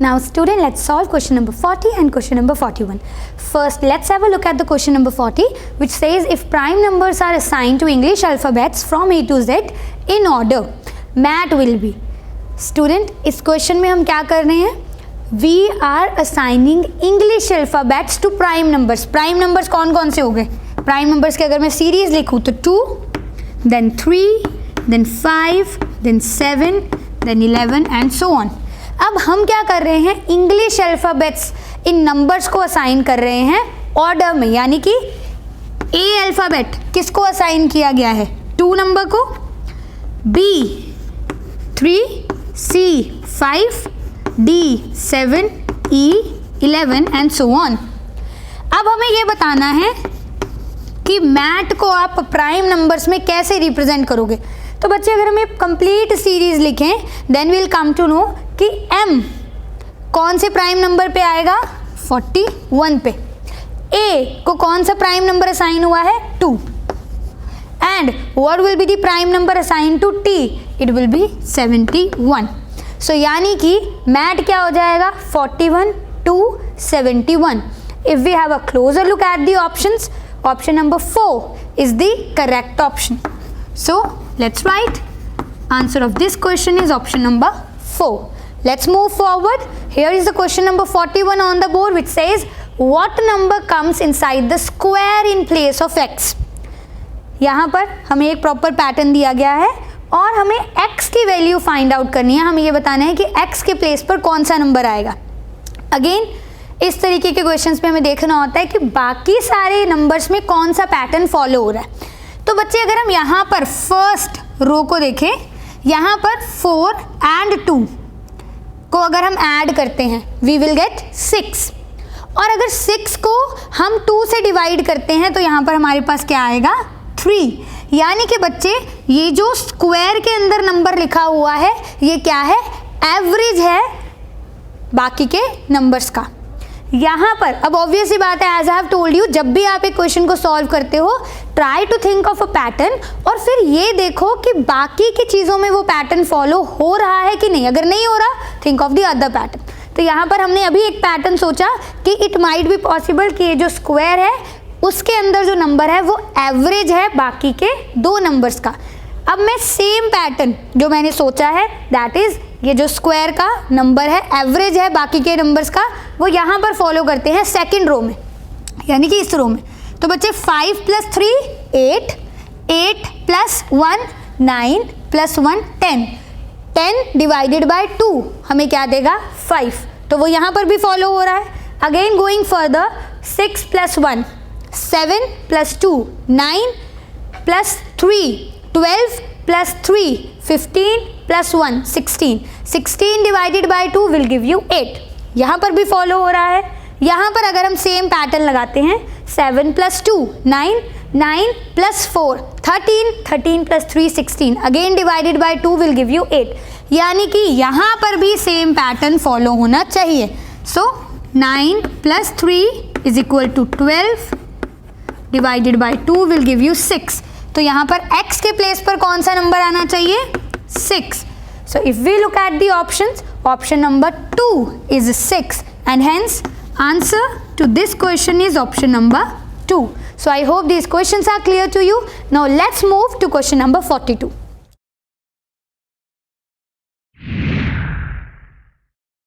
Now student, let's solve question number 40 and question number 41. First, let's have a look at the question number 40, which says if prime numbers are assigned to English alphabets from A to Z in order, mat will be. Student, इस question में हम क्या कर रहे हैं? We are assigning English alphabets to prime numbers. Prime numbers कौन कौन से हो गए? Prime numbers के अगर मैं series लिखूँ तो 2, then 3, then 5, then 7, then 11 and so on. अब हम क्या कर रहे हैं? इंग्लिश अल्फ़ाबेट्स इन नंबर्स को असाइन कर रहे हैं ऑर्डर में, यानी कि ए अल्फ़ाबेट किसको असाइन किया गया है? 2 नंबर को, B 3, C 5, D 7, E 11 and so on. अब हमें ये बताना है कि मैट को आप प्राइम नंबर्स में कैसे रिप्रेजेंट करोगे. तो बच्चे अगर हम कंप्लीट सीरीज लिखें then will come to know कि m कौन से प्राइम नंबर पे आएगा? 41 पे. a को कौन सा प्राइम नंबर असाइन हुआ है? 2. And what will be the prime number assign to t? It will be 71. So यानी कि मैट क्या हो जाएगा? 41 to 71. If we have a closer look at the options, option number 4 is the correct option. So let's write. Answer of this question is option number 4. Let's move forward. Here is the question number 41 on the board, which says what number comes inside the square in place of x. यहाँ पर हमें एक proper pattern दिया गया है और हमें x की वैल्यू फाइंड आउट करनी है. हमें ये बताना है कि x के प्लेस पर कौन सा नंबर आएगा. अगेन इस तरीके के क्वेश्चंस में हमें देखना होता है कि बाकी सारे नंबर्स में कौन सा पैटर्न फॉलो हो रहा है. तो बच्चे अगर हम यहाँ पर फर्स्ट रो को देखें, यहाँ पर 4 and 2 को अगर हम ऐड करते हैं वी विल गेट 6. और अगर 6 को हम 2 से डिवाइड करते हैं तो यहाँ पर हमारे पास क्या आएगा? 3. यानी कि बच्चे ये जो स्क्वायर के अंदर नंबर लिखा हुआ है ये क्या है? एवरेज है बाकी के नंबर्स का. यहाँ पर अब ऑब्वियस ही बात है, as I have told you, जब भी आप एक क्वेश्चन को सॉल्व करते हो try to think of a pattern और फिर ये देखो कि बाकी की चीज़ों में वो पैटर्न फॉलो हो रहा है कि नहीं. अगर नहीं हो रहा think of the other pattern. तो यहाँ पर हमने अभी एक पैटर्न सोचा कि इट माइट बी पॉसिबल कि ये जो स्क्वायर है उसके अंदर जो नंबर है वो एवरेज है बाकी के 2 नंबर्स का. अब मैं सेम पैटर्न जो मैंने सोचा है दैट इज़ ये जो स्क्वायर का नंबर है एवरेज है बाकी के नंबर्स का, वो यहाँ पर फॉलो करते हैं सेकंड रो में, यानी कि इस रो में. तो बच्चे 5 + 3 8, 8 + 1 9 + 1 10, 10 डिवाइडेड बाय 2 हमें क्या देगा? 5. तो वो यहाँ पर भी फॉलो हो रहा है. Again going further 6 + 1 7 + 2 9 + 3 12 + 3 15 + 1 16, 16 divided by 2 will give you 8. यहाँ पर भी फॉलो हो रहा है. यहाँ पर अगर हम सेम पैटर्न लगाते हैं 7 + 2 9, 9 + 4 13, 13 + 3 16, again divided by 2 will give you 8. यानी कि यहाँ पर भी सेम पैटर्न फॉलो होना चाहिए. So 9 + 3 is equal to 12 divided by 2 will give you 6. तो यहाँ पर x के प्लेस पर कौन सा नंबर आना चाहिए? 6. So if we look at the options, option number 2 is 6 and hence answer to this question is option number 2. So I hope these questions are clear to you. Now let's move to question number 42.